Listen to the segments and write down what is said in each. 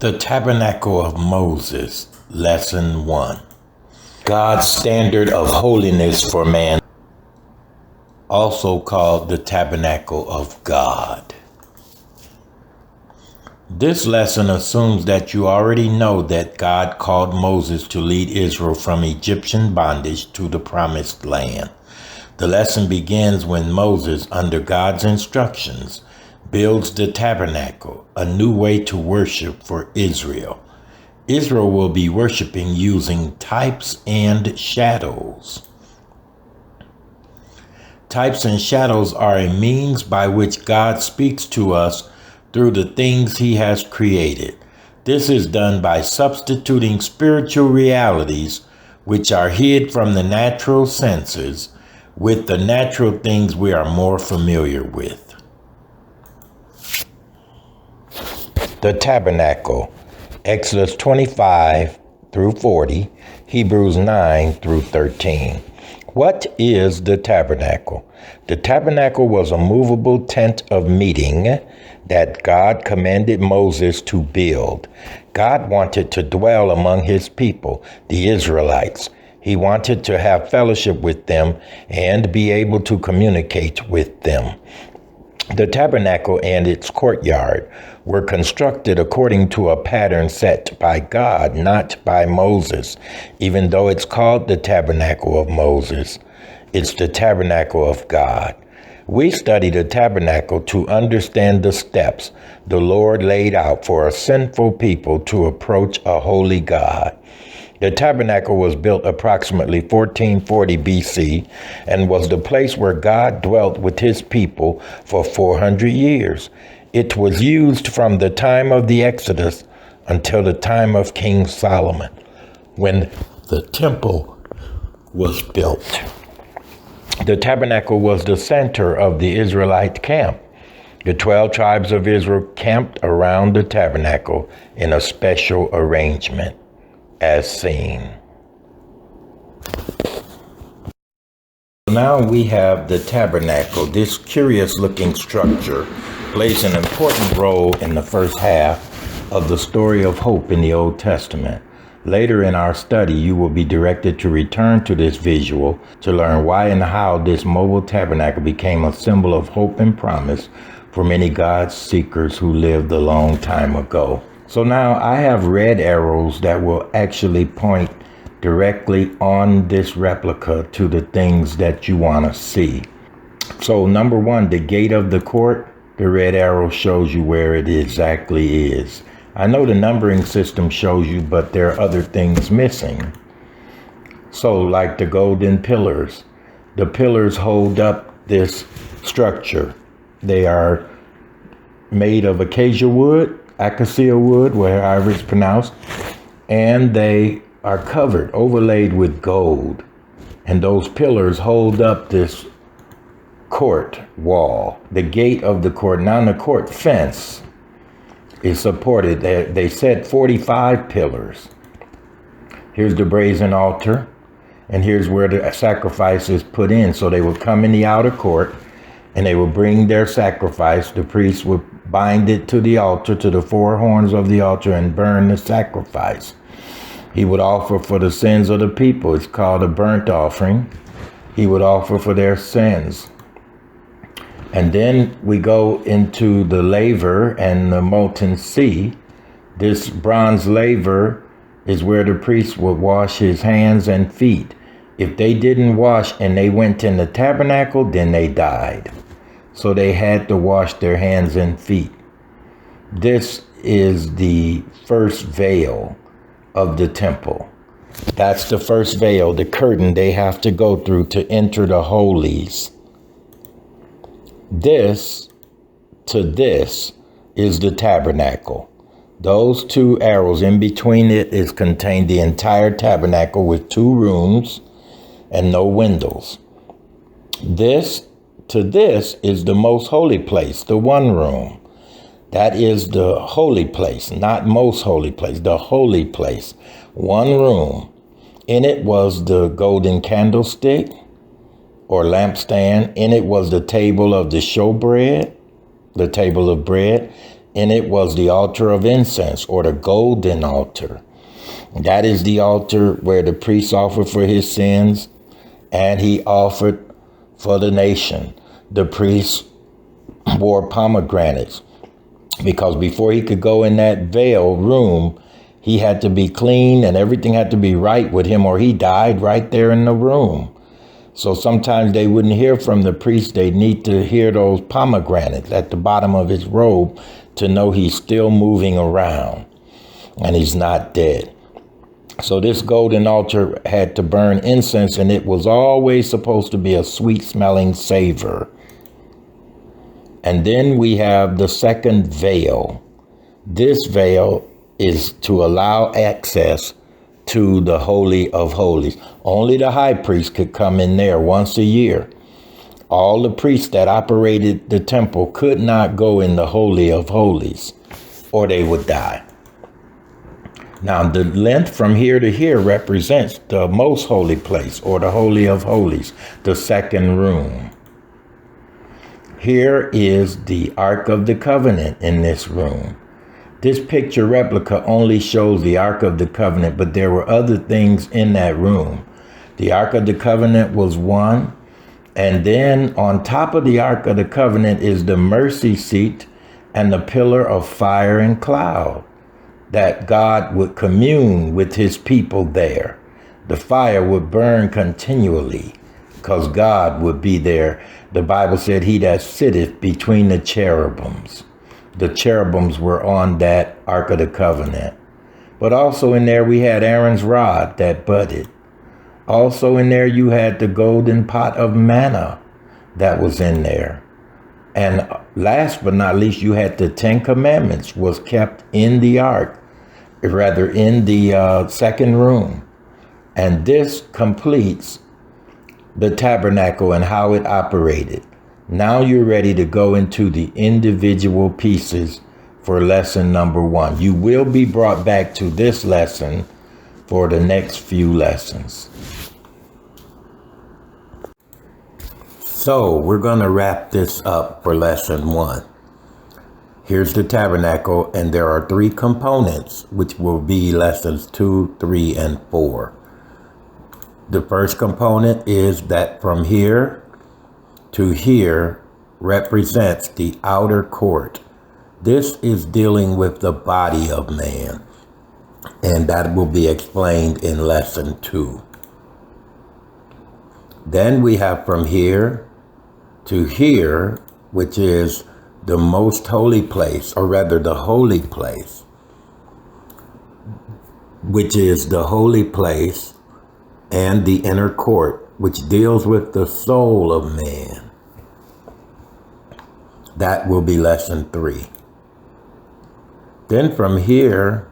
The Tabernacle of Moses, Lesson 1. God's standard of holiness for man, also called the Tabernacle of God. This lesson assumes that you already know that God called Moses to lead Israel from Egyptian bondage to the Promised Land. The lesson begins when Moses, under God's instructions, builds the tabernacle, a new way to worship for Israel. Israel will be worshiping using types and shadows. Types and shadows are a means by which God speaks to us through the things he has created. This is done by substituting spiritual realities, which are hid from the natural senses, with the natural things we are more familiar with. The Tabernacle, Exodus 25 through 40, Hebrews 9 through 13. What is the tabernacle? The tabernacle was a movable tent of meeting that God commanded Moses to build. God wanted to dwell among his people, the Israelites. He wanted to have fellowship with them and be able to communicate with them. The tabernacle and its courtyard were constructed according to a pattern set by God, not by Moses. Even though it's called the Tabernacle of Moses, it's the Tabernacle of God. We study the tabernacle to understand the steps the Lord laid out for a sinful people to approach a holy God. The tabernacle was built approximately 1440 BC and was the place where God dwelt with his people for 400 years. It was used from the time of the Exodus until the time of King Solomon, when the temple was built. The tabernacle was the center of the Israelite camp. The 12 tribes of Israel camped around the tabernacle in a special arrangement, as seen. Now we have the tabernacle. This curious looking structure plays an important role in the first half of the story of hope in the Old Testament. Later in our study, you will be directed to return to this visual to learn why and how this mobile tabernacle became a symbol of hope and promise for many God seekers who lived a long time ago. So now I have red arrows that will actually point directly on this replica to the things that you want to see. So number one, the gate of the court, the red arrow shows you where it exactly is. I know the numbering system shows you, but there are other things missing. So like the golden pillars, the pillars hold up this structure. They are made of acacia wood, however it's pronounced, and they are covered, overlaid with gold. And those pillars hold up this court wall, the gate of the court. Now the court fence is supported. They said 45 pillars. Here's the brazen altar, and here's where the sacrifice is put in. So they would come in the outer court, and they would bring their sacrifice. The priest would bind it to the altar, to the four horns of the altar, and burn the sacrifice. He would offer for the sins of the people. It's called a burnt offering. He would offer for their sins. And then we go into the laver and the molten sea. This bronze laver is where the priest would wash his hands and feet. If they didn't wash and they went in the tabernacle, then they died. So they had to wash their hands and feet. This is the first veil of the temple. That's the first veil, the curtain they have to go through to enter the holies. This is the tabernacle. Those two arrows in between it is contained the entire tabernacle with 2 rooms and no windows. This is the most holy place, the one room. That is the holy place, not most holy place, the holy place. One room. In it was the golden candlestick or lampstand. In it was the table of the showbread, the table of bread. and it was the altar of incense, or the golden altar. That is the altar where the priest offered for his sins, and he offered for the nation. The priest wore pomegranates, because before he could go in that veil room, he had to be clean and everything had to be right with him, or he died right there in the room. So sometimes they wouldn't hear from the priest. They'd need to hear those pomegranates at the bottom of his robe to know he's still moving around and he's not dead. So this golden altar had to burn incense, and it was always supposed to be a sweet smelling savor. And then we have the second veil. This veil is to allow access to the Holy of Holies. Only the high priest could come in there once a year. All the priests that operated the temple could not go in the Holy of Holies, or they would die. Now, the length from here to here represents the most holy place, or the Holy of Holies, the second room. Here is the Ark of the Covenant in this room. This picture replica only shows the Ark of the Covenant, but there were other things in that room. The Ark of the Covenant was one, and then on top of the Ark of the Covenant is the mercy seat and the pillar of fire and cloud, that God would commune with his people there. The fire would burn continually because God would be there. The Bible said, he that sitteth between the cherubims. The cherubims were on that Ark of the Covenant. But also in there we had Aaron's rod that budded. Also in there you had the golden pot of manna that was in there. And last but not least, you had the 10 Commandments was kept in the ark, rather in the second room. And this completes the tabernacle and how it operated. Now you're ready to go into the individual pieces for lesson number 1. You will be brought back to this lesson for the next few lessons. So we're going to wrap this up for lesson 1. Here's the tabernacle, and there are 3 components, which will be lessons 2, 3, and 4. The first component is that from here to here represents the outer court. This is dealing with the body of man, and that will be explained in lesson 2. Then we have from here to here, which is the most holy place, or rather the holy place, which is the holy place and the inner court, which deals with the soul of man. That will be lesson 3. Then from here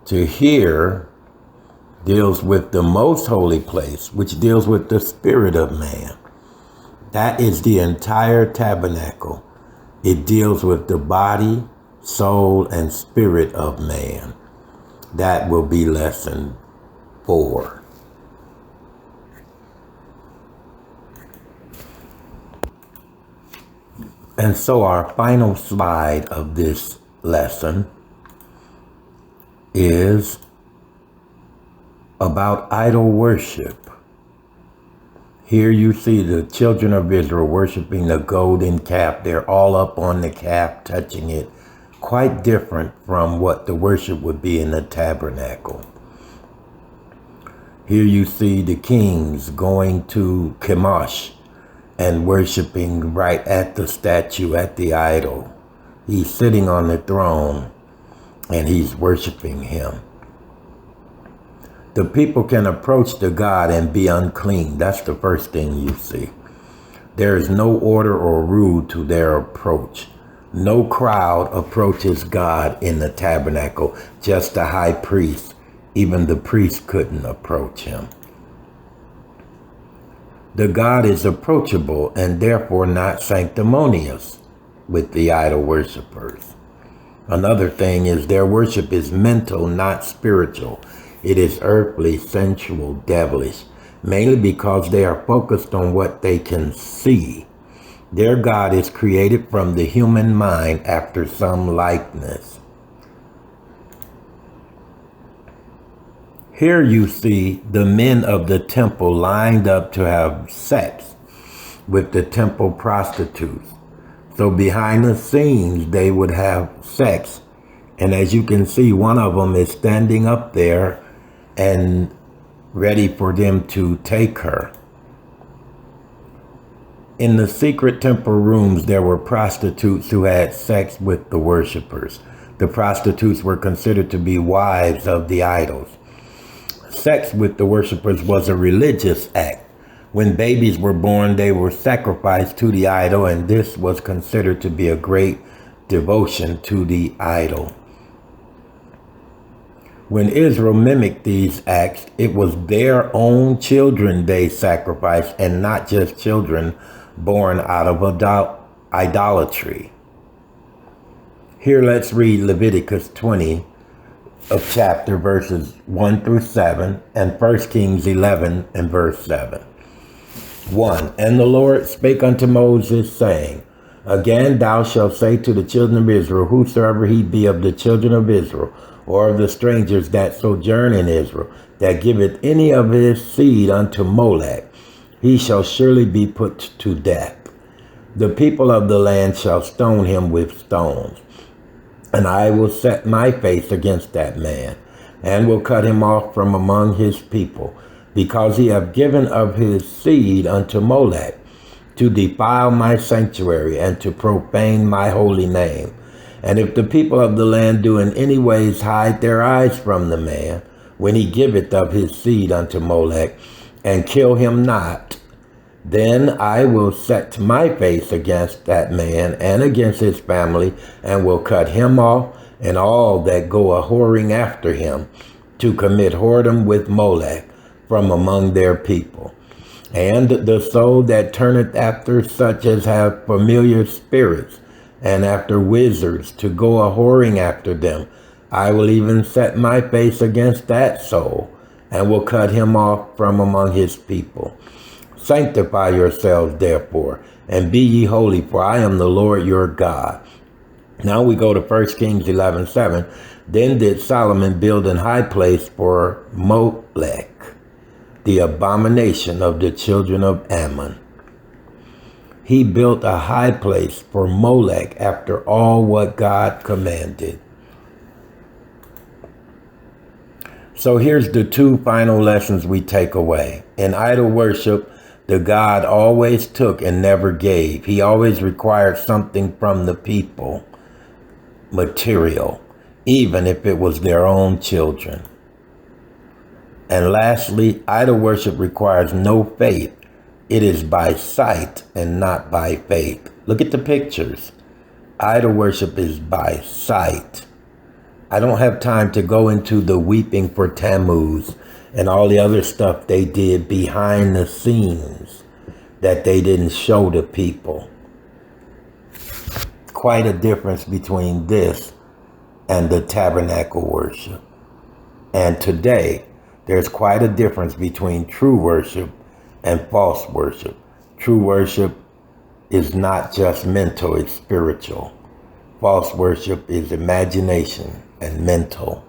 to here deals with the most holy place, which deals with the spirit of man. That is the entire tabernacle. It deals with the body, soul, and spirit of man. That will be lesson 4. And so our final slide of this lesson is about idol worship. Here you see the children of Israel worshiping the golden calf. They're all up on the calf, touching it. Quite different from what the worship would be in the tabernacle. Here you see the kings going to Chemosh and worshiping right at the statue, at the idol. He's sitting on the throne and he's worshiping him. The people can approach the God and be unclean. That's the first thing you see. There is no order or rule to their approach. No crowd approaches God in the tabernacle, just the high priest. Even the priest couldn't approach him. The God is approachable and therefore not sanctimonious with the idol worshipers. Another thing is their worship is mental, not spiritual. It is earthly, sensual, devilish, mainly because they are focused on what they can see. Their God is created from the human mind after some likeness. Here you see the men of the temple lined up to have sex with the temple prostitutes. So behind the scenes, they would have sex. And as you can see, one of them is standing up there and ready for them to take her. In the secret temple rooms, there were prostitutes who had sex with the worshipers. The prostitutes were considered to be wives of the idols. Sex with the worshipers was a religious act. When babies were born, they were sacrificed to the idol, and this was considered to be a great devotion to the idol. When Israel mimicked these acts, it was their own children they sacrificed, and not just children born out of idolatry. Here let's read Leviticus 20 of chapter verses 1 through 7 and 1 Kings 11 and verse 7. 1. And the Lord spake unto Moses, saying, Again thou shalt say to the children of Israel, whosoever he be of the children of Israel, or of the strangers that sojourn in Israel, that giveth any of his seed unto Molech, he shall surely be put to death. The people of the land shall stone him with stones. And I will set my face against that man, and will cut him off from among his people, because he hath given of his seed unto Molech, to defile my sanctuary, and to profane my holy name. And if the people of the land do in any ways hide their eyes from the man, when he giveth of his seed unto Molech, and kill him not, then I will set my face against that man and against his family, and will cut him off and all that go a whoring after him, to commit whoredom with Molech from among their people. And the soul that turneth after such as have familiar spirits, and after wizards, to go a whoring after them, I will even set my face against that soul, and will cut him off from among his people. Sanctify yourselves, therefore, and be ye holy, for I am the Lord your God. Now we go to 1 Kings 11:7. Then did Solomon build an high place for Molech, the abomination of the children of Ammon. He built a high place for Molech after all what God commanded. So here's the two final lessons we take away. In idol worship, the God always took and never gave. He always required something from the people, material, even if it was their own children. And lastly, idol worship requires no faith. It is by sight and not by faith. Look at the pictures. Idol worship is by sight. I don't have time to go into the weeping for Tammuz and all the other stuff they did behind the scenes that they didn't show to people. Quite a difference between this and the tabernacle worship. And today, there's quite a difference between true worship and false worship. True worship is not just mental, it's spiritual. False worship is imagination and mental.